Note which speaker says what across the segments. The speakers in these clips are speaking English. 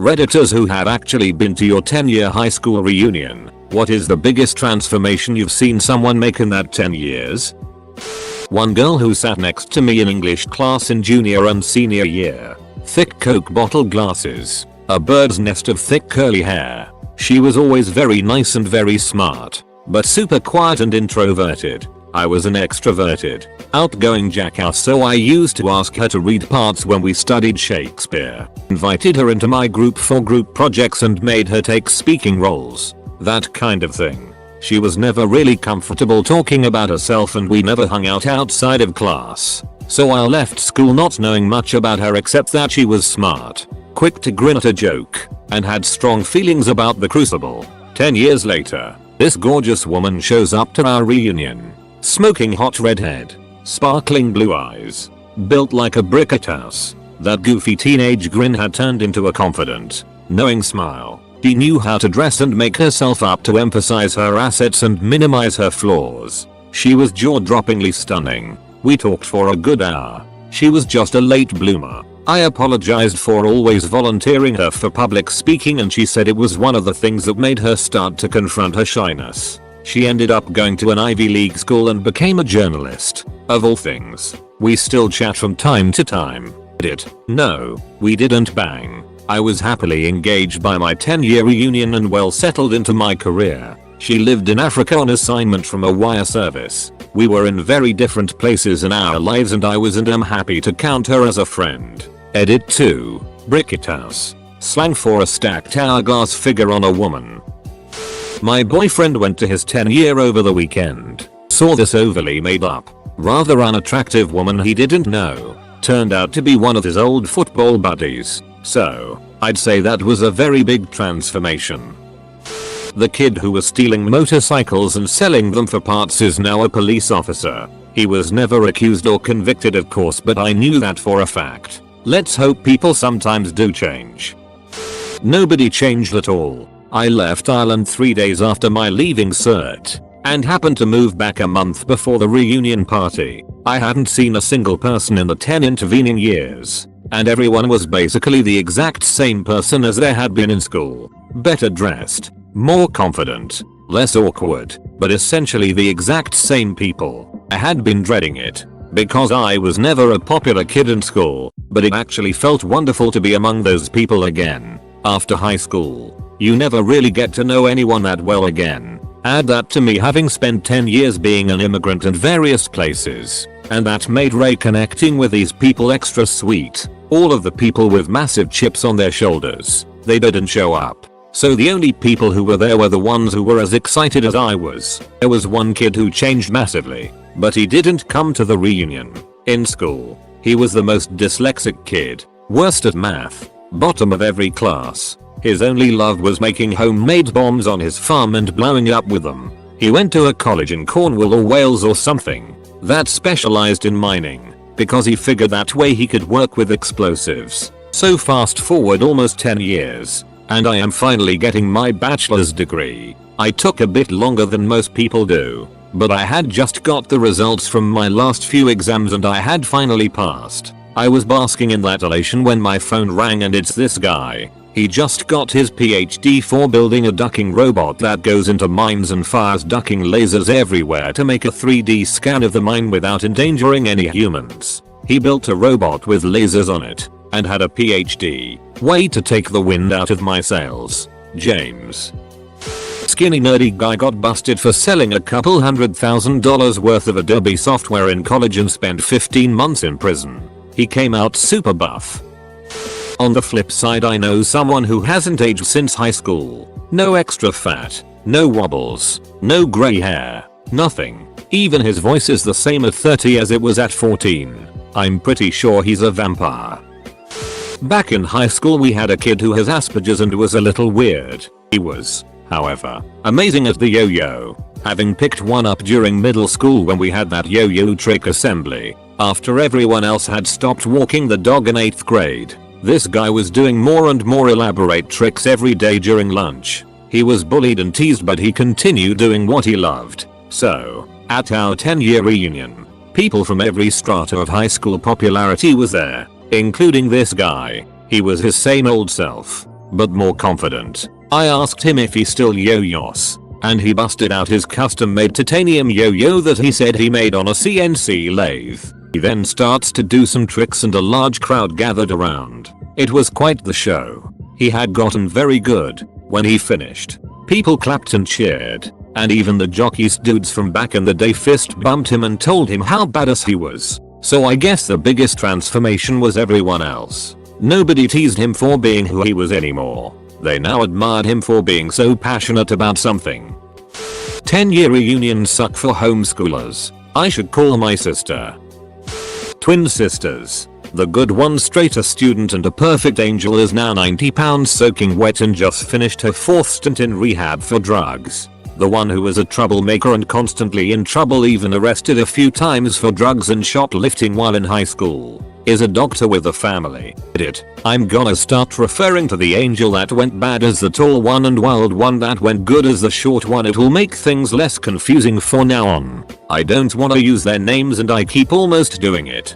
Speaker 1: Redditors who have actually been to your 10-year high school reunion, what is the biggest transformation you've seen someone make in that 10 years? One girl who sat next to me in English class in junior and senior year. Thick Coke bottle glasses. A bird's nest of thick curly hair. She was always very nice and very smart, but super quiet and introverted. I was an extroverted, outgoing jackass, so I used to ask her to read parts when we studied Shakespeare, invited her into my group for group projects and made her take speaking roles. That kind of thing. She was never really comfortable talking about herself and we never hung out outside of class. So I left school not knowing much about her except that she was smart, quick to grin at a joke, and had strong feelings about the crucible. 10 years later, this gorgeous woman shows up to our reunion. Smoking hot redhead. Sparkling blue eyes. Built like a brick house. That goofy teenage grin had turned into a confident, knowing smile. She knew how to dress and make herself up to emphasize her assets and minimize her flaws. She was jaw-droppingly stunning. We talked for a good hour. She was just a late bloomer. I apologized for always volunteering her for public speaking and she said it was one of the things that made her start to confront her shyness. She ended up going to an Ivy League school and became a journalist. Of all things. We still chat from time to time. No, we didn't bang. I was happily engaged by my 10-year reunion and well settled into my career. She lived in Africa on assignment from a wire service. We were in very different places in our lives and I was and am happy to count her as a friend. Edit 2. Bricket house. Slang for a stacked hourglass figure on a woman. My boyfriend went to his 10-year over the weekend. Saw this overly made up, rather unattractive woman he didn't know. Turned out to be one of his old football buddies. So, I'd say that was a very big transformation. The kid who was stealing motorcycles and selling them for parts is now a police officer. He was never accused or convicted of course, but I knew that for a fact. Let's hope people sometimes do change. Nobody changed at all. I left Ireland 3 days after my leaving cert, and happened to move back a month before the reunion party. I hadn't seen a single person in the 10 intervening years, and everyone was basically the exact same person as they had been in school. Better dressed, more confident, less awkward, but essentially the exact same people. I had been dreading it, because I was never a popular kid in school, but it actually felt wonderful to be among those people again. After high school, you never really get to know anyone that well again. Add that to me having spent 10 years being an immigrant in various places, and that made reconnecting with these people extra sweet. All of the people with massive chips on their shoulders, they didn't show up. So the only people who were there were the ones who were as excited as I was. There was one kid who changed massively, but he didn't come to the reunion. In school, he was the most dyslexic kid, worst at math, bottom of every class. His only love was making homemade bombs on his farm and blowing up with them. He went to a college in Cornwall or Wales or something that specialized in mining, because he figured that way he could work with explosives. So fast forward almost 10 years, and I am finally getting my bachelor's degree. I took a bit longer than most people do, but I had just got the results from my last few exams and I had finally passed. I was basking in that elation when my phone rang and it's this guy. He just got his PhD for building a ducking robot that goes into mines and fires ducking lasers everywhere to make a 3D scan of the mine without endangering any humans. He built a robot with lasers on it, and had a PhD. Way to take the wind out of my sails, James. Skinny nerdy guy got busted for selling a couple $100,000 worth of Adobe software in college and spent 15 months in prison. He came out super buff. On the flip side, I know someone who hasn't aged since high school. No extra fat, no wobbles, no grey hair, nothing. Even his voice is the same at 30 as it was at 14. I'm pretty sure he's a vampire. Back in high school we had a kid who has Asperger's and was a little weird. He was, however, amazing at the yo-yo, having picked one up during middle school when we had that yo-yo trick assembly. After everyone else had stopped walking the dog in 8th grade. This guy was doing more and more elaborate tricks every day during lunch. He was bullied and teased, but he continued doing what he loved. So, at our 10-year reunion, people from every strata of high school popularity was there, including this guy. He was his same old self, but more confident. I asked him if he still yo-yos, and he busted out his custom-made titanium yo-yo that he said he made on a CNC lathe. He then starts to do some tricks and a large crowd gathered around. It was quite the show. He had gotten very good. When he finished, people clapped and cheered, and even the jockeys dudes from back in the day fist bumped him and told him how badass he was. So I guess the biggest transformation was everyone else. Nobody teased him for being who he was anymore. They now admired him for being so passionate about something. 10-year reunions suck for homeschoolers. I should call my sister. Twin sisters. The good one, straight A student and a perfect angel, is now 90 pounds soaking wet and just finished her 4th stint in rehab for drugs. The one who was a troublemaker and constantly in trouble, even arrested a few times for drugs and shoplifting while in high school, is a doctor with a family. I'm gonna start referring to the angel that went bad as the tall one and wild one that went good as the short one. It'll make things less confusing for now on. I don't wanna use their names and I keep almost doing it.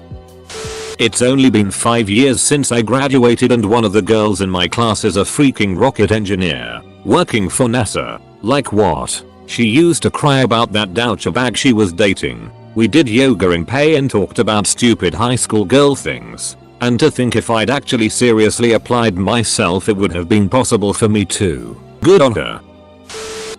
Speaker 1: It's only been 5 years since I graduated and one of the girls in my class is a freaking rocket engineer, working for NASA. Like what? She used to cry about that douche bag she was dating. We did yoga in pay and talked about stupid high school girl things. And to think if I'd actually seriously applied myself, it would have been possible for me too. Good on her.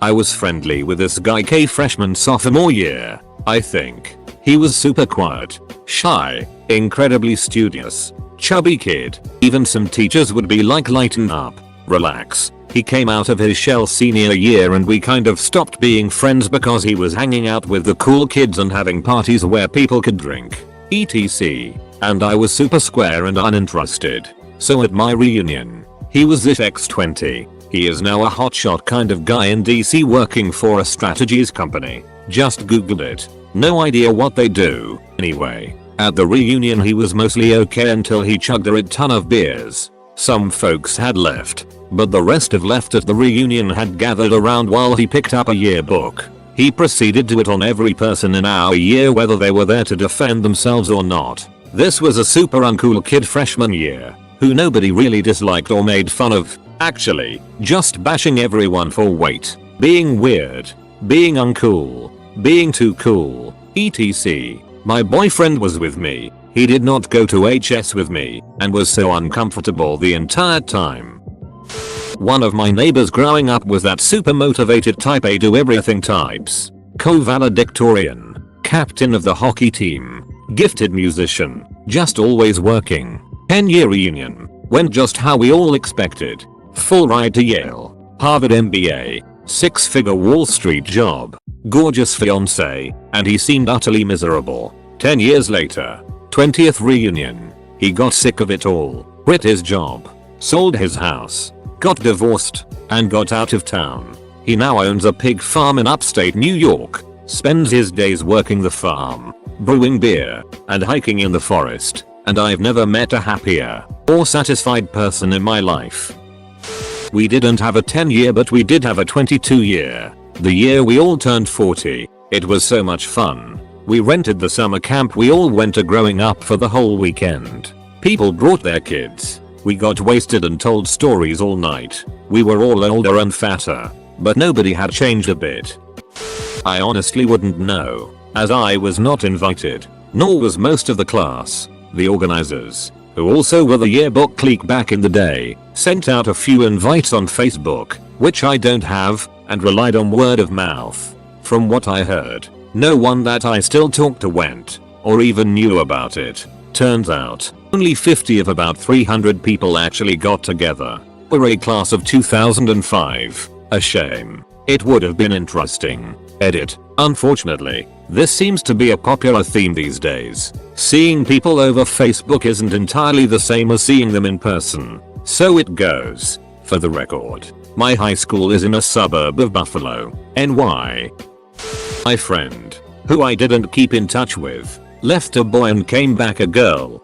Speaker 1: I was friendly with this guy freshman sophomore year, I think. He was super quiet, shy, incredibly studious, chubby kid. Even some teachers would be like, lighten up, relax. He came out of his shell senior year and we kind of stopped being friends because he was hanging out with the cool kids and having parties where people could drink, etc. And I was super square and uninterested. So at my reunion, he was this X20. He is now a hotshot kind of guy in DC working for a strategies company. Just googled it. No idea what they do. Anyway, at the reunion he was mostly okay until he chugged a ton of beers. Some folks had left, but the rest of left at the reunion had gathered around while he picked up a yearbook. He proceeded to it on every person in our year whether they were there to defend themselves or not. This was a super uncool kid freshman year, who nobody really disliked or made fun of. Actually, just bashing everyone for being weird, being uncool, being too cool, etc. My boyfriend was with me. He did not go to HS with me and was so uncomfortable the entire time. One of my neighbors growing up was that super motivated type A do everything types. Co-valedictorian, captain of the hockey team, gifted musician, just always working. 10-year reunion, went just how we all expected. Full ride to Yale, Harvard MBA, 6-figure Wall Street job, gorgeous fiance, and he seemed utterly miserable. 10 years later, 20th reunion, he got sick of it all, quit his job, sold his house, got divorced, and got out of town. He now owns a pig farm in upstate New York, spends his days working the farm, brewing beer, and hiking in the forest, and I've never met a happier or satisfied person in my life. We didn't have a 10-year, but we did have a 22-year. The year we all turned 40. It was so much fun. We rented the summer camp we all went to growing up for the whole weekend. People brought their kids. We got wasted and told stories all night. We were all older and fatter, but nobody had changed a bit. I honestly wouldn't know, as I was not invited, nor was most of the class. The organizers, who also were the yearbook clique back in the day, sent out a few invites on Facebook, which I don't have, and relied on word of mouth. From what I heard, no one that I still talk to went, or even knew about it. Turns out, only 50 of about 300 people actually got together. We're a class of 2005. A shame. It would have been interesting. Unfortunately, this seems to be a popular theme these days. Seeing people over Facebook isn't entirely the same as seeing them in person. So it goes. For the record, my high school is in a suburb of Buffalo, NY. My friend, who I didn't keep in touch with, left a boy and came back a girl.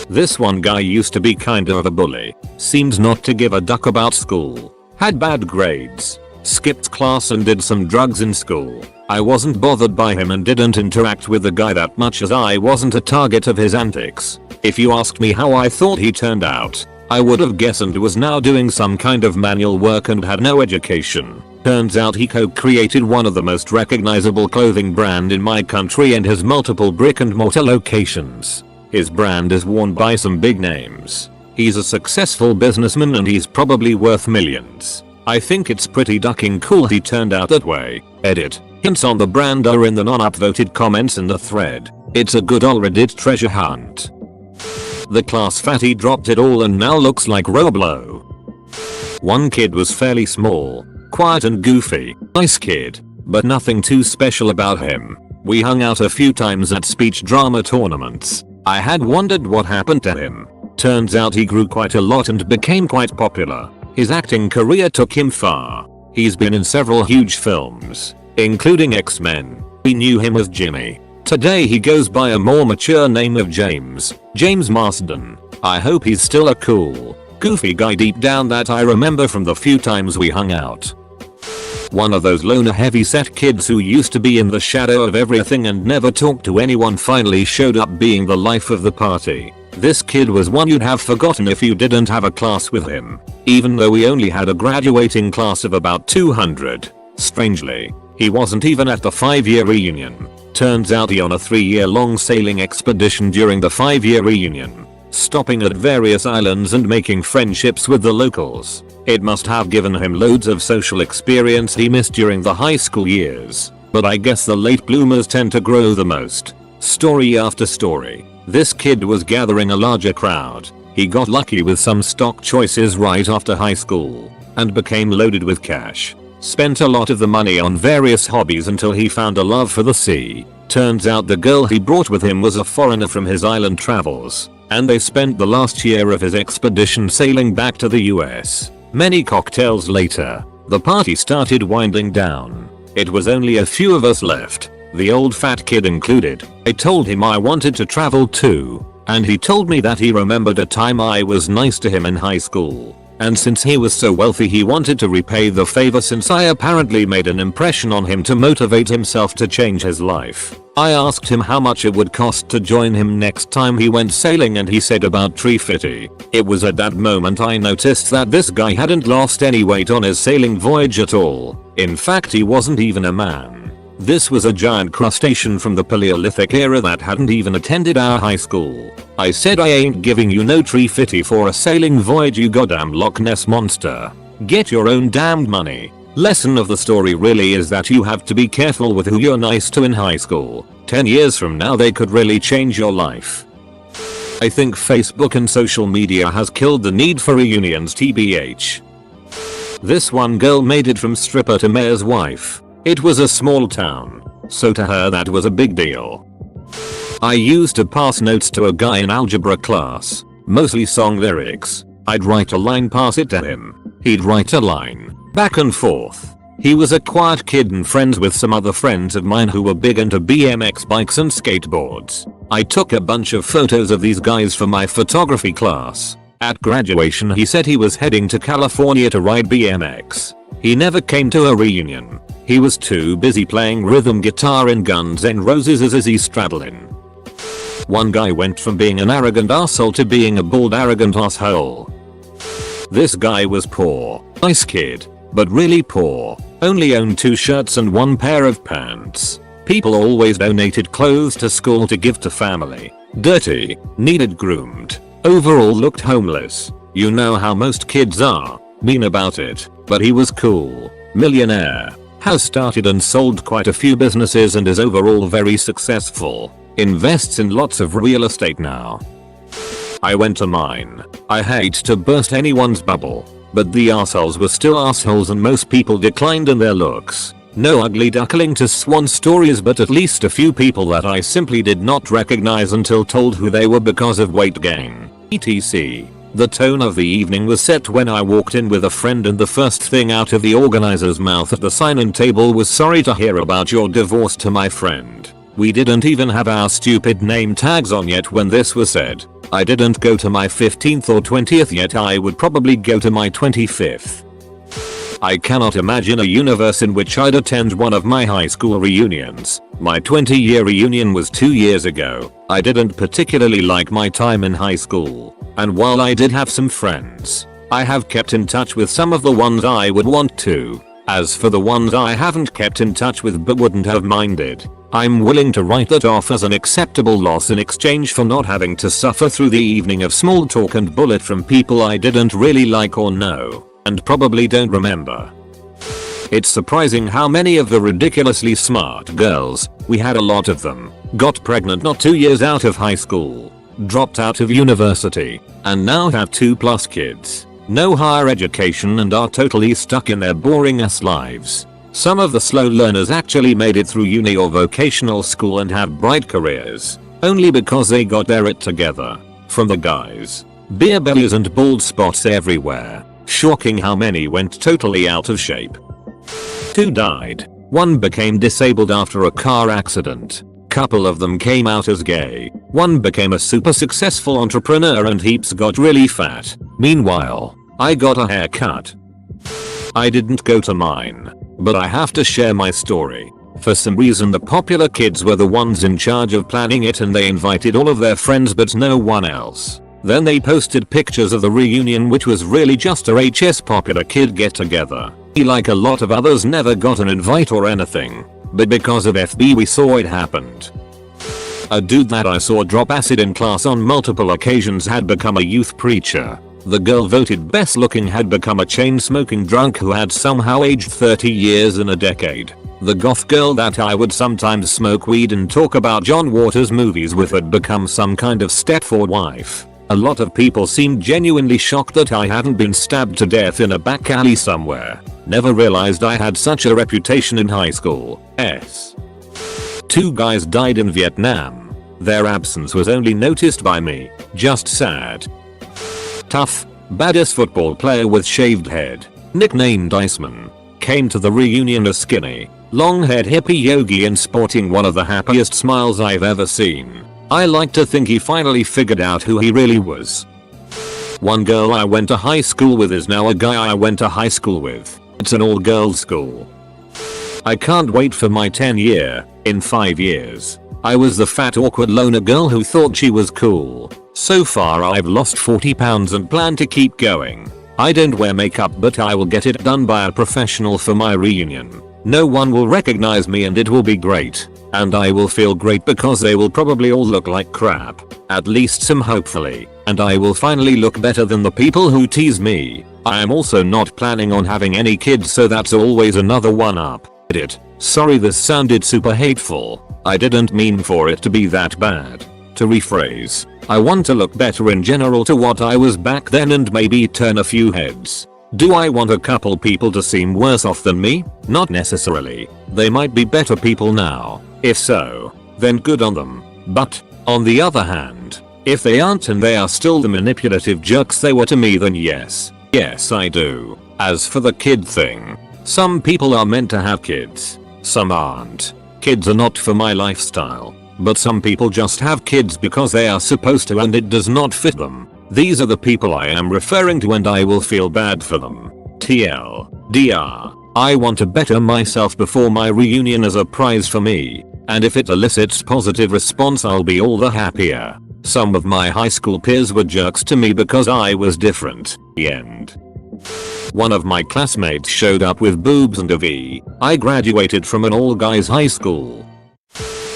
Speaker 1: This one guy used to be kind of a bully, seemed not to give a duck about school, had bad grades, skipped class and did some drugs in school. I wasn't bothered by him and didn't interact with the guy that much as I wasn't a target of his antics. If you asked me how I thought he turned out, I would have guessed and was now doing some kind of manual work and had no education. Turns out he co-created one of the most recognizable clothing brand in my country and has multiple brick and mortar locations. His brand is worn by some big names. He's a successful businessman and he's probably worth millions. I think it's pretty ducking cool he turned out that way. Edit. Hints on the brand are in the non-upvoted comments in the thread. It's a good old Reddit treasure hunt. The class fatty dropped it all and now looks like Roblo. One kid was fairly small, quiet and goofy, nice kid, but nothing too special about him. We hung out a few times at speech drama tournaments. I had wondered what happened to him. Turns out he grew quite a lot and became quite popular. His acting career took him far. He's been in several huge films, including X-Men. We knew him as Jimmy. Today he goes by a more mature name of James Marsden. I hope he's still a cool, goofy guy deep down that I remember from the few times we hung out. One of those loner heavy-set kids who used to be in the shadow of everything and never talked to anyone finally showed up being the life of the party. This kid was one you'd have forgotten if you didn't have a class with him, even though we only had a graduating class of about 200. Strangely, he wasn't even at the 5-year reunion. Turns out he on a 3-year-long sailing expedition during the 5-year reunion, stopping at various islands and making friendships with the locals. It must have given him loads of social experience he missed during the high school years, but I guess the late bloomers tend to grow the most. Story after story. This kid was gathering a larger crowd. He got lucky with some stock choices right after high school and became loaded with cash. Spent a lot of the money on various hobbies until he found a love for the sea. Turns out the girl he brought with him was a foreigner from his island travels, and they spent the last year of his expedition sailing back to the US. Many cocktails later, the party started winding down. It was only a few of us left, the old fat kid included. I told him I wanted to travel too, and he told me that he remembered a time I was nice to him in high school. And since he was so wealthy he wanted to repay the favor since I apparently made an impression on him to motivate himself to change his life. I asked him how much it would cost to join him next time he went sailing and he said about $350. It was at that moment I noticed that this guy hadn't lost any weight on his sailing voyage at all. In fact he wasn't even a man. This was a giant crustacean from the Paleolithic era that hadn't even attended our high school. I said I ain't giving you no $350 for a sailing voyage you goddamn Loch Ness monster. Get your own damned money. Lesson of the story really is that you have to be careful with who you're nice to in high school. 10 years from now they could really change your life. I think Facebook and social media has killed the need for reunions tbh. This one girl made it from stripper to mayor's wife. It was a small town, so to her that was a big deal. I used to pass notes to a guy in algebra class, mostly song lyrics. I'd write a line, pass it to him. He'd write a line, back and forth. He was a quiet kid and friends with some other friends of mine who were big into BMX bikes and skateboards. I took a bunch of photos of these guys for my photography class. At graduation he said he was heading to California to ride BMX. He never came to a reunion. He was too busy playing rhythm guitar in Guns N' Roses as Izzy Stradlin. One guy went from being an arrogant asshole to being a bald arrogant asshole. This guy was poor, nice kid, but really poor. Only owned 2 shirts and 1 pair of pants. People always donated clothes to school to give to family. Dirty, needed groomed. Overall looked homeless. You know how most kids are, mean about it, but he was cool. Millionaire. Has started and sold quite a few businesses and is overall very successful. Invests in lots of real estate now. I went to mine. I hate to burst anyone's bubble, but the assholes were still assholes and most people declined in their looks. No ugly duckling to swan stories, but at least a few people that I simply did not recognize until told who they were because of weight gain. etc. The tone of the evening was set when I walked in with a friend and the first thing out of the organizer's mouth at the sign-in table was, "Sorry to hear about your divorce," to my friend. We didn't even have our stupid name tags on yet when this was said. I didn't go to my 15th or 20th yet, I would probably go to my 25th. I cannot imagine a universe in which I'd attend one of my high school reunions. My 20-year reunion was 2 years ago. I didn't particularly like my time in high school. And while I did have some friends, I have kept in touch with some of the ones I would want to. As for the ones I haven't kept in touch with but wouldn't have minded, I'm willing to write that off as an acceptable loss in exchange for not having to suffer through the evening of small talk and bullet from people I didn't really like or know, and probably don't remember. It's surprising how many of the ridiculously smart girls, we had a lot of them, got pregnant not 2 years out of high school, dropped out of university, and now have 2+ kids, no higher education and are totally stuck in their boring ass lives. Some of the slow learners actually made it through uni or vocational school and have bright careers, only because they got their it together. From the guys, beer bellies and bald spots everywhere. Shocking how many went totally out of shape. 2 died. 1 became disabled after a car accident. Couple of them came out as gay. 1 became a super successful entrepreneur and heaps got really fat. Meanwhile, I got a haircut. I didn't go to mine, but I have to share my story. For some reason the popular kids were the ones in charge of planning it and they invited all of their friends but no one else. Then they posted pictures of the reunion which was really just a HS popular kid get together. He like a lot of others never got an invite or anything, but because of FB we saw it happened. A dude that I saw drop acid in class on multiple occasions had become a youth preacher. The girl voted best looking had become a chain smoking drunk who had somehow aged 30 years in a decade. The goth girl that I would sometimes smoke weed and talk about John Waters movies with had become some kind of Stepford wife. A lot of people seemed genuinely shocked that I hadn't been stabbed to death in a back alley somewhere. Never realized I had such a reputation in high school. 2 guys died in Vietnam. Their absence was only noticed by me. Just sad. Tough, badass football player with shaved head, nicknamed Iceman, came to the reunion a skinny, long-haired hippie yogi and sporting one of the happiest smiles I've ever seen. I like to think he finally figured out who he really was. 1 girl I went to high school with is now a guy I went to high school with. It's an all-girls school. I can't wait for my 10th year. In 5 years, I was the fat awkward loner girl who thought she was cool. So far I've lost 40 pounds and plan to keep going. I don't wear makeup but I will get it done by a professional for my reunion. No one will recognize me and it will be great. And I will feel great because they will probably all look like crap. At least some hopefully. And I will finally look better than the people who tease me. I am also not planning on having any kids so that's always another one up. Sorry this sounded super hateful. I didn't mean for it to be that bad. To rephrase, I want to look better in general to what I was back then and maybe turn a few heads. Do I want a couple people to seem worse off than me? Not necessarily. They might be better people now. If so, then good on them. But, on the other hand, if they aren't and they are still the manipulative jerks they were to me then yes. Yes I do. As for the kid thing, some people are meant to have kids. Some aren't. Kids are not for my lifestyle. But some people just have kids because they are supposed to and it does not fit them. These are the people I am referring to and I will feel bad for them. TLDR. I want to better myself before my reunion as a prize for me. And if it elicits positive response I'll be all the happier. Some of my high school peers were jerks to me because I was different. The end. One of my classmates showed up with boobs and a V. I graduated from an all-guys high school.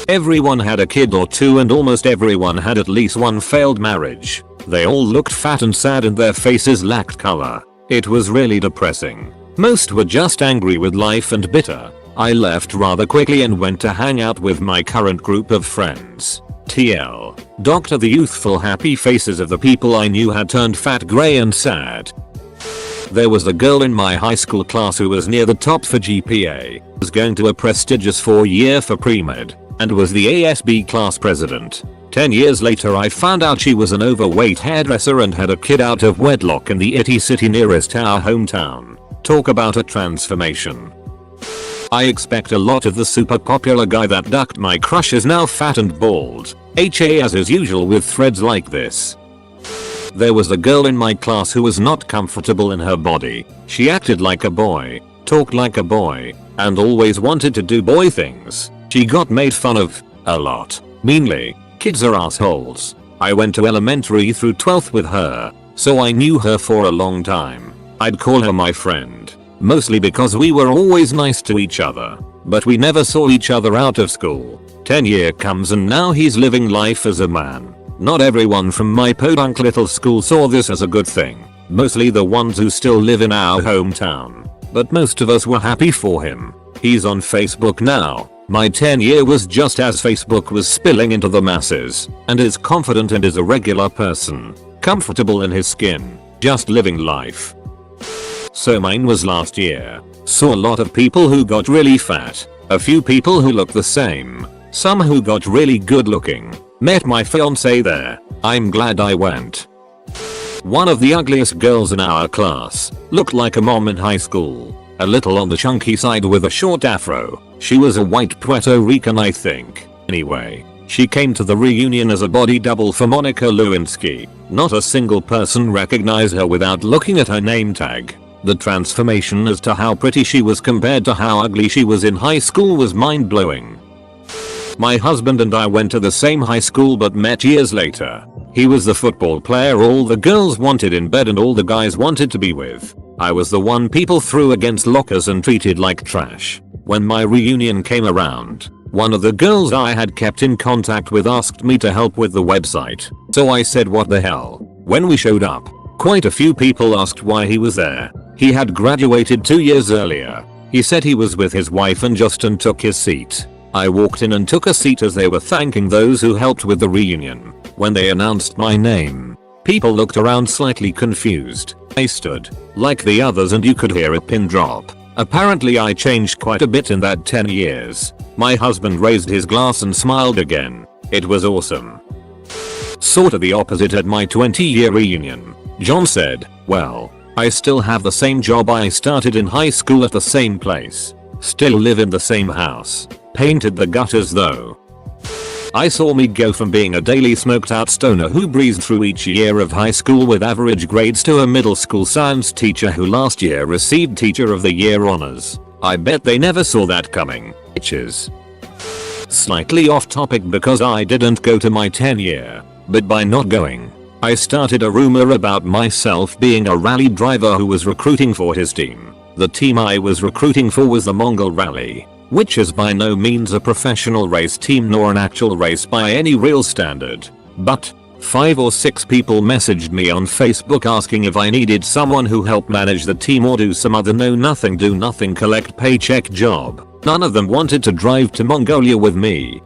Speaker 1: Everyone had a kid or 2 and almost everyone had at least 1 failed marriage. They all looked fat and sad and their faces lacked color. It was really depressing. Most were just angry with life and bitter. I left rather quickly and went to hang out with my current group of friends. TL. Dr. The youthful happy faces of the people I knew had turned fat, grey and sad. There was a girl in my high school class who was near the top for GPA, was going to a prestigious 4-year for pre-med, and was the ASB class president. 10 years later I found out she was an overweight hairdresser and had a kid out of wedlock in the itty city nearest our hometown. Talk about a transformation. I expect a lot of the super popular guy that ducked my crush is now fat and bald. HA as is usual with threads like this. There was a girl in my class who was not comfortable in her body. She acted like a boy, talked like a boy, and always wanted to do boy things. She got made fun of a lot. Meanly, kids are assholes. I went to elementary through 12th with her, so I knew her for a long time. I'd call her my friend, mostly because we were always nice to each other, but we never saw each other out of school. 10 year comes and now he's living life as a man. Not everyone from my podunk little school saw this as a good thing, mostly the ones who still live in our hometown, but most of us were happy for him. He's on Facebook now. My 10 year was just as Facebook was spilling into the masses, and is confident and is a regular person, comfortable in his skin, just living life. So mine was last year. Saw a lot of people who got really fat, a few people who look the same, some who got really good looking. Met my fiance there. I'm glad I went. One of the ugliest girls in our class looked like a mom in high school, a little on the chunky side with a short afro. She was a white Puerto Rican, I think. Anyway, she came to the reunion as a body double for Monica Lewinsky. Not a single person recognized her without looking at her name tag. The transformation as to how pretty she was compared to how ugly she was in high school was mind-blowing. My husband and I went to the same high school but met years later. He was the football player all the girls wanted in bed and all the guys wanted to be with. I was the one people threw against lockers and treated like trash. When my reunion came around, one of the girls I had kept in contact with asked me to help with the website. So I said what the hell. When we showed up, quite a few people asked why he was there. He had graduated 2 years earlier. He said he was with his wife and Justin took his seat. I walked in and took a seat as they were thanking those who helped with the reunion. When they announced my name, people looked around slightly confused. I stood like the others and you could hear a pin drop. Apparently I changed quite a bit in that 10 years. My husband raised his glass and smiled again. It was awesome. Sort of the opposite at my 20-year reunion. John said, well, I still have the same job I started in high school at the same place. Still live in the same house. Painted the gutters though. I saw me go from being a daily smoked out stoner who breezed through each year of high school with average grades to a middle school science teacher who last year received Teacher of the Year honors. I bet they never saw that coming, bitches. Slightly off topic because I didn't go to my 10 year, but by not going, I started a rumor about myself being a rally driver who was recruiting for his team. The team I was recruiting for was the Mongol Rally, which is by no means a professional race team nor an actual race by any real standard. But 5 or 6 people messaged me on Facebook asking if I needed someone who helped manage the team or do some other know nothing do nothing collect paycheck job. None of them wanted to drive to Mongolia with me,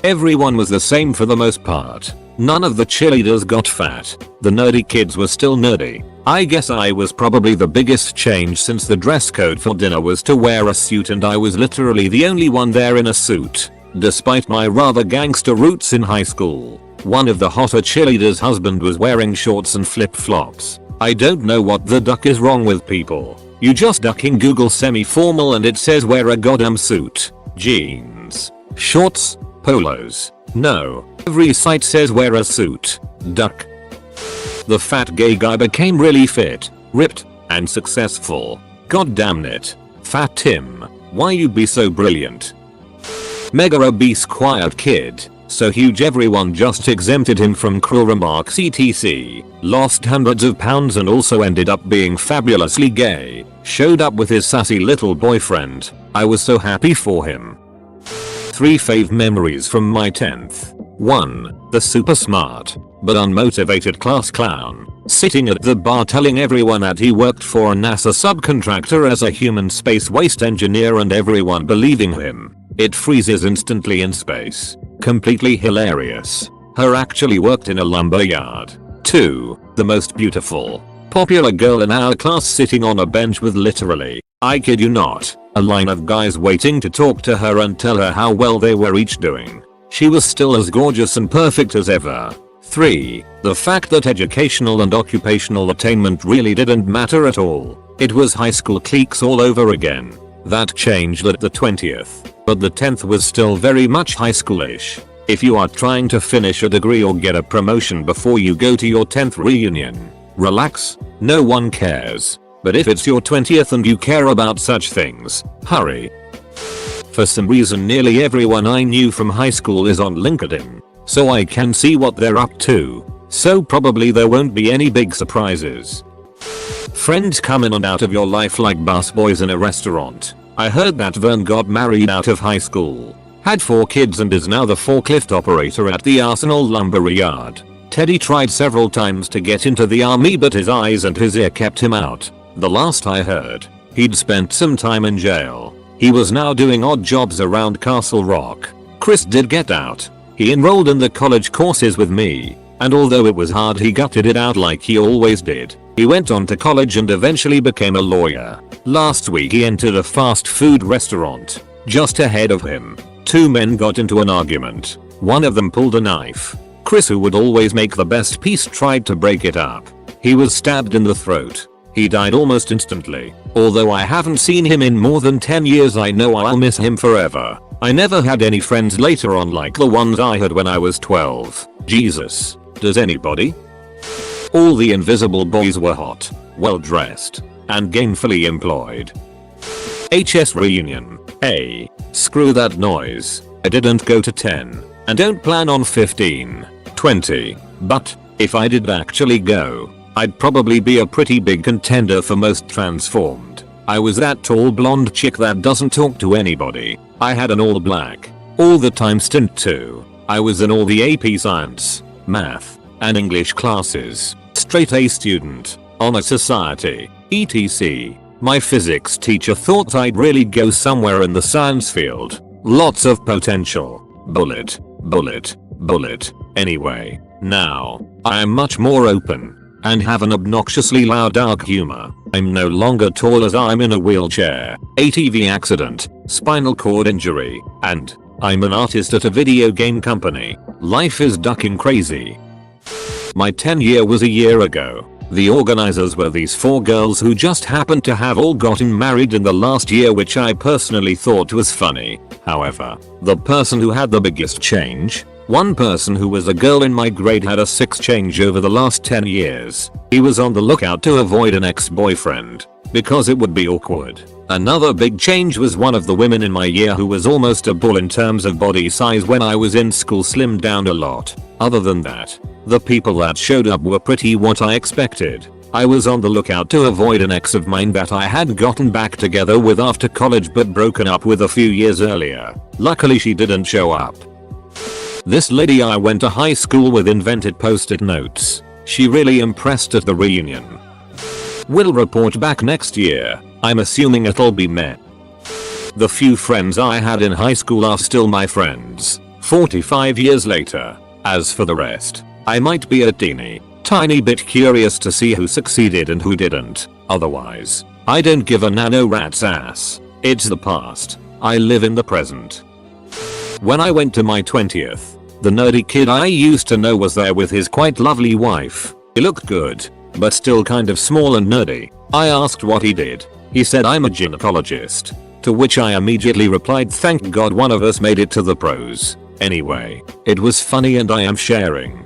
Speaker 1: Everyone was the same for the most part. None of the cheerleaders got fat. The nerdy kids were still nerdy. I guess I was probably the biggest change since the dress code for dinner was to wear a suit and I was literally the only one there in a suit. Despite my rather gangster roots in high school, one of the hotter cheerleaders' husband was wearing shorts and flip-flops. I don't know what the duck is wrong with people. You just duck in Google semi-formal and it says wear a goddamn suit, jeans, shorts, polos. No, every site says wear a suit, duck. The fat gay guy became really fit, ripped, and successful. God damn it. Fat Tim, why you be so brilliant? Mega obese quiet kid, so huge everyone just exempted him from cruel remarks etc. Lost hundreds of pounds and also ended up being fabulously gay. Showed up with his sassy little boyfriend. I was so happy for him. 3 fave memories from my 10th. 1. The super smart but unmotivated class clown, sitting at the bar telling everyone that he worked for a NASA subcontractor as a human space waste engineer and everyone believing him. It freezes instantly in space. Completely hilarious. Her actually worked in a lumber yard. 2. The most beautiful, popular girl in our class sitting on a bench with literally, I kid you not, a line of guys waiting to talk to her and tell her how well they were each doing. She was still as gorgeous and perfect as ever. 3. The fact that educational and occupational attainment really didn't matter at all. It was high school cliques all over again. That changed at the 20th, but the 10th was still very much high schoolish. If you are trying to finish a degree or get a promotion before you go to your 10th reunion, relax, no one cares. But if it's your 20th and you care about such things, hurry. For some reason nearly everyone I knew from high school is on LinkedIn. so I can see what they're up to. So probably there won't be any big surprises. Friends come in and out of your life like busboys in a restaurant. I heard that Vern got married out of high school, had 4 kids and is now the forklift operator at the Arsenal lumber yard. Teddy tried several times to get into the army but his eyes and his ear kept him out. The last I heard, he'd spent some time in jail. He was now doing odd jobs around Castle Rock. Chris did get out. He enrolled in the college courses with me, and although it was hard he gutted it out like he always did. He went on to college and eventually became a lawyer. Last week he entered a fast food restaurant. Just ahead of him, 2 men got into an argument. One of them pulled a knife. Chris, who would always make the best piece, tried to break it up. He was stabbed in the throat. He died almost instantly. Although I haven't seen him in more than 10 years, I know I'll miss him forever. I never had any friends later on like the ones I had when I was 12. Jesus. Does anybody? All the invisible boys were hot, well dressed, and gainfully employed. HS reunion. Hey, screw that noise. I didn't go to 10, and don't plan on 15, 20, but if I did actually go, I'd probably be a pretty big contender for most transformed. I was that tall blonde chick that doesn't talk to anybody. I had an all black, all the time stint too. I was in all the AP science, math, and English classes. Straight A student, honor society, etc. My physics teacher thought I'd really go somewhere in the science field. Lots of potential. Bullet, bullet, bullet. Anyway, now, I am much more open, and have an obnoxiously loud dark humor. I'm no longer tall as I'm in a wheelchair, ATV accident, spinal cord injury, and I'm an artist at a video game company. Life is ducking crazy. My 10-year was a year ago. The organizers were these 4 girls who just happened to have all gotten married in the last year, which I personally thought was funny. However, the person who had the biggest change, one person who was a girl in my grade, had a 6 change over the last 10 years. He was on the lookout to avoid an ex-boyfriend, because it would be awkward. Another big change was one of the women in my year who was almost a bull in terms of body size when I was in school, slimmed down a lot. Other than that, the people that showed up were pretty what I expected. I was on the lookout to avoid an ex of mine that I had gotten back together with after college but broken up with a few years earlier. Luckily she didn't show up. This lady I went to high school with invented post-it notes. She really impressed at the reunion. Will report back next year. I'm assuming it'll be meh. The few friends I had in high school are still my friends, 45 years later. As for the rest, I might be a tiny bit curious to see who succeeded and who didn't. Otherwise, I don't give a nano rat's ass. It's the past. I live in the present. When I went to my 20th, the nerdy kid I used to know was there with his quite lovely wife. He looked good, but still kind of small and nerdy. I asked what he did. He said, I'm a gynecologist. To which I immediately replied, thank God one of us made it to the pros. Anyway, it was funny and I am sharing.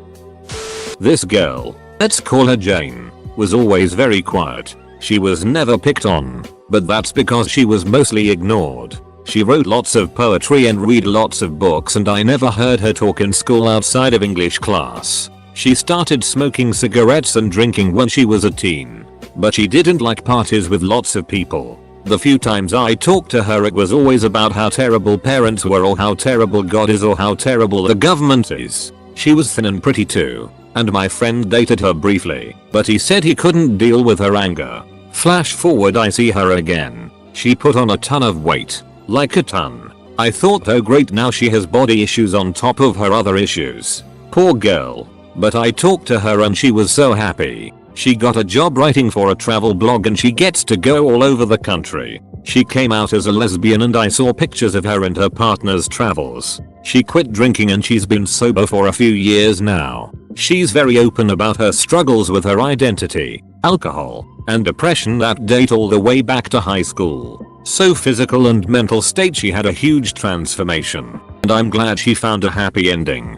Speaker 1: This girl, let's call her Jane, was always very quiet. She was never picked on, but that's because she was mostly ignored. She wrote lots of poetry and read lots of books, and I never heard her talk in school outside of English class. She started smoking cigarettes and drinking when she was a teen, but she didn't like parties with lots of people. The few times I talked to her, it was always about how terrible parents were, or how terrible God is, or how terrible the government is. She was thin and pretty too, and my friend dated her briefly, but he said he couldn't deal with her anger. Flash forward, I see her again. She put on a ton of weight, like a ton. I thought, oh great, now she has body issues on top of her other issues. Poor girl. But I talked to her and she was so happy. She got a job writing for a travel blog and she gets to go all over the country. She came out as a lesbian and I saw pictures of her and her partner's travels. She quit drinking and she's been sober for a few years now. She's very open about her struggles with her identity, alcohol, and depression that date all the way back to high school. So physical and mental state, she had a huge transformation, and I'm glad she found a happy ending.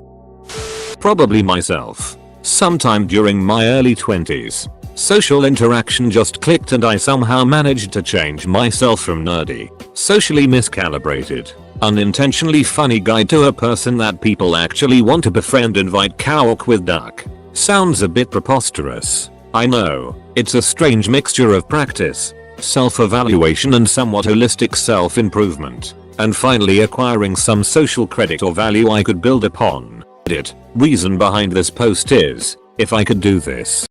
Speaker 1: Probably myself. Sometime during my early 20s, social interaction just clicked and I somehow managed to change myself from nerdy, socially miscalibrated, Unintentionally funny guide to a person that people actually want to befriend. Invite cow with duck. Sounds a bit preposterous. I know. It's a strange mixture of practice, self-evaluation and somewhat holistic self-improvement. And finally acquiring some social credit or value I could build upon. Reason behind this post is, if I could do this,